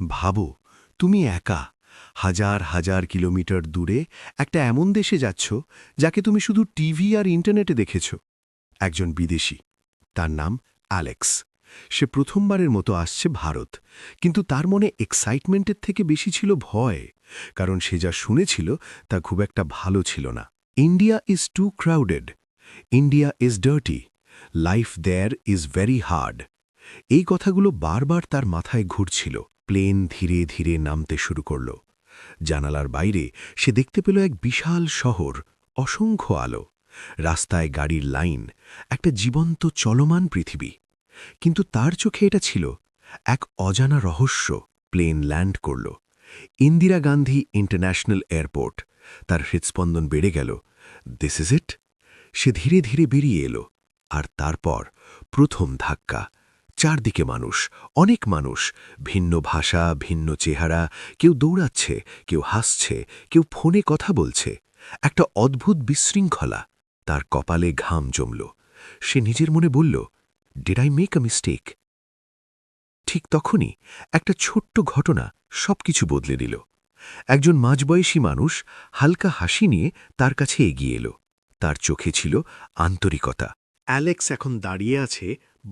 ভাবো, তুমি একা হাজার হাজার কিলোমিটার দূরে একটা এমন দেশে যাচ্ছ যাকে তুমি শুধু টিভি আর ইন্টারনেটে দেখেছ। একজন বিদেশি, তার নাম অ্যালেক্স। সে প্রথমবারের মতো আসছে ভারত, কিন্তু তার মনে এক্সাইটমেন্টের থেকে বেশি ছিল ভয়, কারণ সে যা শুনেছিল তা খুব একটা ভালো ছিল না। India is too crowded, India is dirty, life there is very hard. এই কথাগুলো বারবার তার মাথায় ঘুরছিল। প্লেন ধীরে ধীরে নামতে শুরু করল। জানালার বাইরে সে দেখতে পেল এক বিশাল শহর, অসংখ্য আলো, রাস্তায় গাড়ির লাইন, একটা জীবন্ত চলমান পৃথিবী। কিন্তু তার চোখে এটা ছিল এক অজানা রহস্য। প্লেন ল্যান্ড করল ইন্দিরা গান্ধী ইন্টারন্যাশনাল এয়ারপোর্ট। তার হৃৎস্পন্দন বেড়ে গেল। This is it. সে ধীরে ধীরে বেরিয়ে এলো। আর তারপর প্রথম ধাক্কা। চারদিকে মানুষ, অনেক মানুষ, ভিন্ন ভাষা, ভিন্ন চেহারা। কেউ দৌড়াচ্ছে, কেউ হাসছে, কেউ ফোনে কথা বলছে। একটা অদ্ভুত বিশৃঙ্খলা। তার কপালে ঘাম জমল। সে নিজের মনে বলল, did I make a mistake? ঠিক তখনই একটা ছোট্ট ঘটনা সবকিছু বদলে দিল। একজন মাঝবয়সী মানুষ হালকা হাসি নিয়ে তার কাছে এগিয়ে এলো। তার চোখে ছিল আন্তরিকতা। অ্যালেক্স এখন দাঁড়িয়ে আছে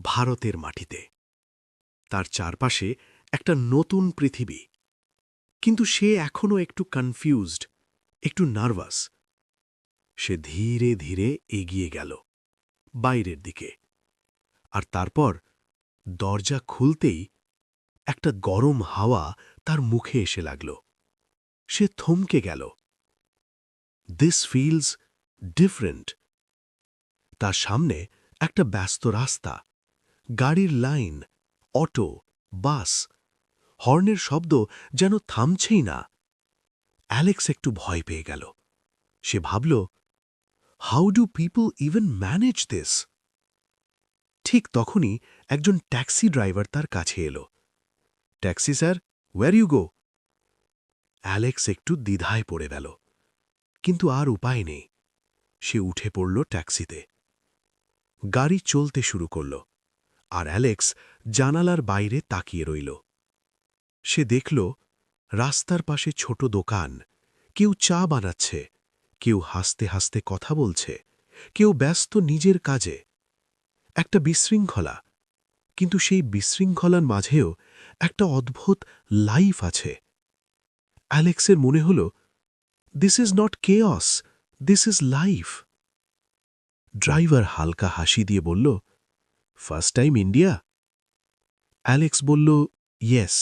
ভারতের মাটিতে। তার চারপাশে একটা নতুন পৃথিবী। কিন্তু সে এখনও একটু কনফিউজড, একটু নার্ভাস। সে ধীরে ধীরে এগিয়ে গেল বাইরের দিকে। আর তারপর দরজা খুলতেই একটা গরম হাওয়া তার মুখে এসে লাগল। সে থমকে গেল। This feels different. তার সামনে একটা ব্যস্ত রাস্তা, গাড়ির লাইন, অটো, বাস, হর্নের শব্দ যেন থামছেই না। অ্যালেক্স একটু ভয় পেয়ে গেল। সে ভাবল, how do people even manage this? ঠিক তখনই একজন ট্যাক্সি ড্রাইভার তার কাছে এলো। Taxi sir, where you go? Alex একটু দ্বিধায় পড়ে গেল, কিন্তু আর উপায় নেই। সে উঠে পড়ল ট্যাক্সিতে। গাড়ি চলতে শুরু করল, আর অ্যালেক্স জানালার বাইরে তাকিয়ে রইল। সে দেখল রাস্তার পাশে ছোট দোকান, কেউ চা বানাচ্ছে, কেউ হাসতে হাসতে কথা বলছে, কেউ ব্যস্ত নিজের কাজে। একটা বিশৃঙ্খলা, কিন্তু সেই বিশৃঙ্খলার মাঝেও একটা অদ্ভুত লাইফ আছে। অ্যালেক্সের মনে হল, this is not chaos, this is life. Driver হালকা হাসি দিয়ে বলল, ফার্স্ট টাইম ইন্ডিয়া? অ্যালেক্স বলল, ইয়েস।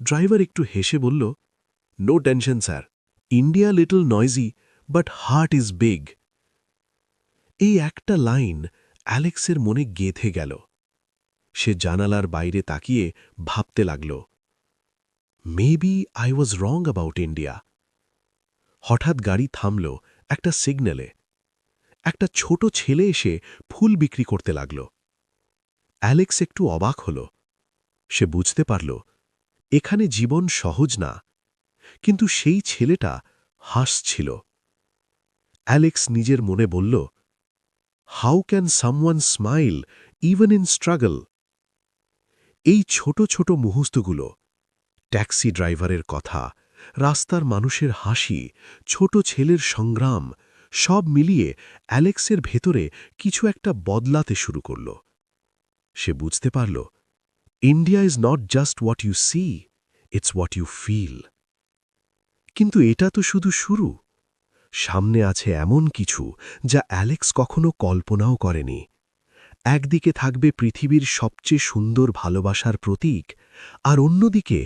ড্রাইভার একটু হেসে বলল, no tension sir, India little noisy, but heart is big. এই একটা লাইন অ্যালেক্সের মনে গেঁথে গেল। সে জানালার বাইরে তাকিয়ে ভাবতে লাগল, maybe I was wrong about India. হঠাৎ গাড়ি থামল একটা সিগন্যালে। একটা ছোট ছেলে এসে ফুল বিক্রি করতে লাগল। অ্যালেক্স একটু অবাক হল। সে বুঝতে পারল, এখানে জীবন সহজ না। কিন্তু সেই ছেলেটা হাসছিল। অ্যালেক্স নিজের মনে বলল, how can someone smile even in struggle? এই ছোট ছোট মুহূর্তগুলো, ট্যাক্সি ড্রাইভারের কথা, রাস্তার মানুষের হাসি, ছোট ছেলের সংগ্রাম, সব মিলিয়ে অ্যালেক্সের ভেতরে কিছু একটা বদলাতে শুরু করল। সে বুঝতে পারল, India is not just what you see, it's what you feel. কিন্তু এটা তো শুধু শুরু। সামনে আছে এমন কিছু যা অ্যালেক্স কখনো কল্পনাও করেনি। একদিকে থাকবে পৃথিবীর সবচেয়ে সুন্দর ভালোবাসার প্রতীক, আর অন্যদিকে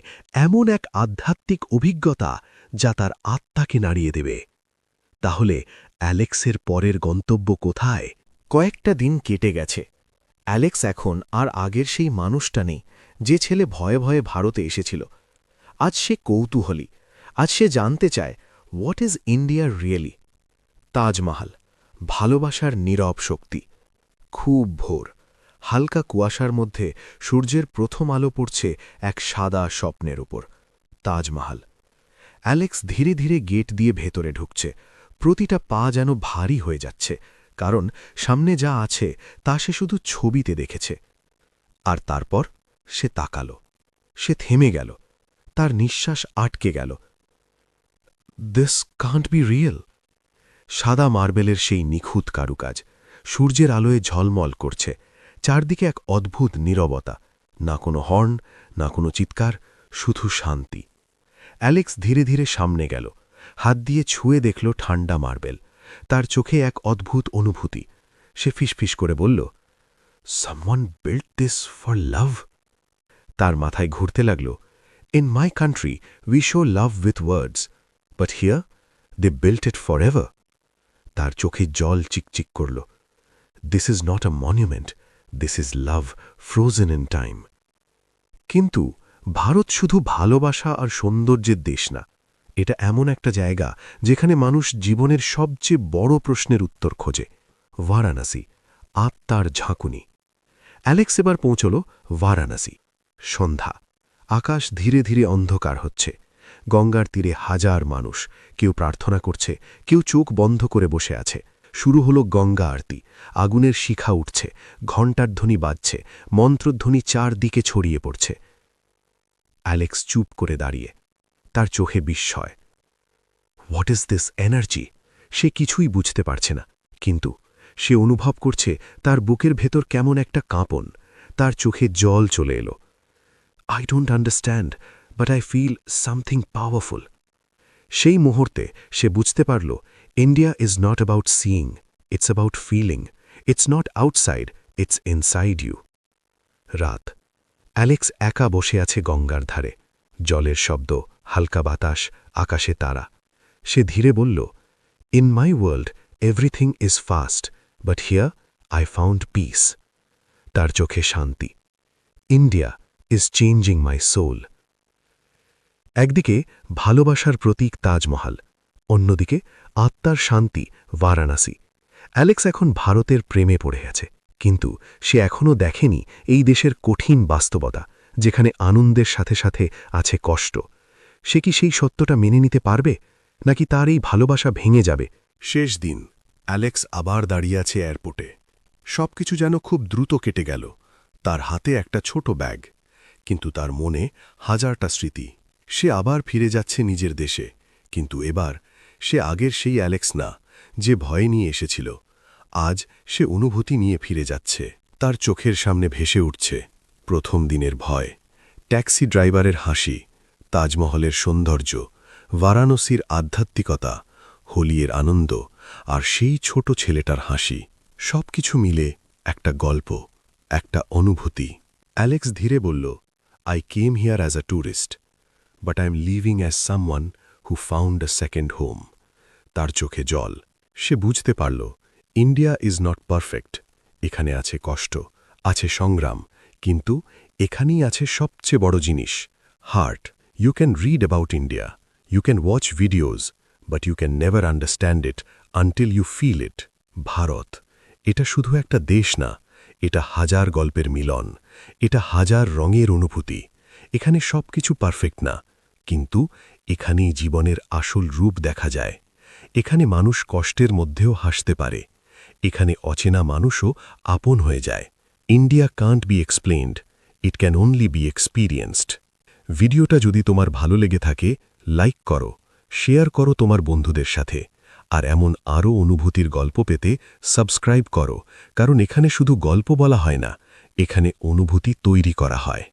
এমন এক আধ্যাত্মিক অভিজ্ঞতা যা তার আত্মাকে নাড়িয়ে দেবে। তাহলে অ্যালেক্সের পরের গন্তব্য কোথায়? কয়েকটা দিন কেটে গেছে। অ্যালেক্স এখন আর আগের সেই মানুষটা নেই, যে ছেলে ভয়ে ভয়ে ভারতে এসেছিল। আজ সে কৌতূহলী। আজ সে জানতে চায়, what is India really? Taj Mahal, ভালোবাসার নীরব শক্তি। খুব ভোর, হালকা কুয়াশার মধ্যে সূর্যের প্রথম আলো পড়ছে এক সাদা স্বপ্নের উপর। তাজমহল। অ্যালেক্স ধীরে ধীরে গেট দিয়ে ভেতরে ঢুকছে। প্রতিটা পা যেন ভারী হয়ে যাচ্ছে, কারণ সামনে যা আছে তা সে শুধু ছবিতে দেখেছে। আর তারপর সে তাকাল। সে থেমে গেল, তার নিঃশ্বাস আটকে গেল। This can't be real. সাদা মার্বেলের সেই নিখুঁত কারুকাজ সূর্যের আলোয় ঝলমল করছে, চারদিকে এক অদ্ভুত নীরবতা, না কোনো হর্ন, না কোনো চিৎকার, শুধু শান্তি। অ্যালেক্স ধীরে ধীরে সামনে গেল, হাত দিয়ে ছুঁয়ে দেখল ঠান্ডা মার্বেল। তার চোখে এক অদ্ভুত অনুভূতি। সে ফিসফিস করে বলল, someone built this for love. তার মাথায় ঘুরতে লাগল, in my country we show love with words, but here they built it for ever. তার চোখে জল চিকচিক করল। This is not a monument, this is love frozen in time. কিন্তু ভারত শুধু ভালোবাসা আর সৌন্দর্যের দেশ না, এটা এমন একটা জায়গা যেখানে মানুষ জীবনের সবচেয়ে বড় প্রশ্নের উত্তর খোঁজে। বারাণসী, আত্মার ঝাঁকুনি। অ্যালেক্স এবার পৌঁছল বারাণসী। সন্ধ্যা, আকাশ ধীরে ধীরে অন্ধকার হচ্ছে। গঙ্গার তীরে হাজার মানুষ, কেউ প্রার্থনা করছে, কেউ চোখ বন্ধ করে বসে আছে। শুরু হলো গঙ্গা আরতি, আগুনের শিখা উঠছে, ঘণ্টার ধ্বনি বাজছে, মন্ত্রধ্বনি চারদিকে ছড়িয়ে পড়ছে। অ্যালেক্স চুপ করে দাঁড়িয়ে, তার চোখে বিস্ময়। What is this energy? সে কিছুই বুঝতে পারছে না, কিন্তু সে অনুভব করছে তার বুকের ভেতর কেমন একটা কাঁপন। তার চোখে জল চলে এলো। I don't understand, but I feel something powerful. সেই মুহূর্তে সে বুঝতে পারল, India is not about seeing, it's about feeling. It's not outside, it's inside you. রাত। অ্যালেক্স একা বসে আছে গঙ্গার ধারে। জলের শব্দ, হালকা বাতাস, আকাশে তারা। সে ধীরে বলল, in my world everything is fast, but here I found peace. তার চোখে শান্তি। India is changing my soul. একদিকে ভালোবাসার প্রতীক তাজমহল, অন্যদিকে আত্মার শান্তি বারাণসী। অ্যালেক্স এখন ভারতের প্রেমে পড়ে আছে, কিন্তু সে এখনও দেখেনি এই দেশের কঠিন বাস্তবতা, যেখানে আনন্দের সাথে সাথে আছে কষ্ট। সে কি সেই সত্যটা মেনে নিতে পারবে, নাকি তার এই ভালোবাসা ভেঙে যাবে? শেষ দিন। অ্যালেক্স আবার দাঁড়িয়ে আছে এয়ারপোর্টে। সবকিছু যেন খুব দ্রুত কেটে গেল। তার হাতে একটা ছোট ব্যাগ, কিন্তু তার মনে হাজারটা স্মৃতি। সে আবার ফিরে যাচ্ছে নিজের দেশে, কিন্তু এবার সে আগের সেই অ্যালেক্স না, যে ভয় নিয়ে এসেছিল। আজ সে অনুভূতি নিয়ে ফিরে যাচ্ছে। তার চোখের সামনে ভেসে উঠছে প্রথম দিনের ভয়, ট্যাক্সি ড্রাইভারের হাসি, তাজমহলের সৌন্দর্য, বারাণসীর আধ্যাত্মিকতা, হোলির আনন্দ, আর সেই ছোট ছেলেটার হাসি। সবকিছু মিলে একটা গল্প, একটা অনুভূতি। অ্যালেক্স ধীরে বলল, I came here as a tourist, but I am living as someone who found a second home. তার চোখে জল। সে বুঝতে পারল, ইন্ডিয়া ইজ নট পারফেক্ট। এখানে আছে কষ্ট, আছে সংগ্রাম, কিন্তু এখানেই আছে সবচেয়ে বড় জিনিস, heart. You can read about India, you can watch videos, but you can never understand it until you feel it. Bharat, এটা শুধু একটা দেশ না, এটা হাজার গল্পের মিলন, এটা হাজার রঙের অনুভূতি। এখানে সবকিছু পারফেক্ট না, কিন্তু এখানেই জীবনের আসল রূপ দেখা যায়। এখানে মানুষ কষ্টের মধ্যেও হাসতে পারে, এখানে অচেনা মানুষও আপন হয়ে যায়। India can't be explained, it can only be experienced. ভিডিওটা যদি তোমার ভালো লেগে থাকে, লাইক করো, শেয়ার করো তোমার বন্ধুদের সাথে, আর এমন আরও অনুভূতির গল্প পেতে সাবস্ক্রাইব করো, কারণ এখানে শুধু গল্প বলা হয় না, এখানে অনুভূতি তৈরি করা হয়।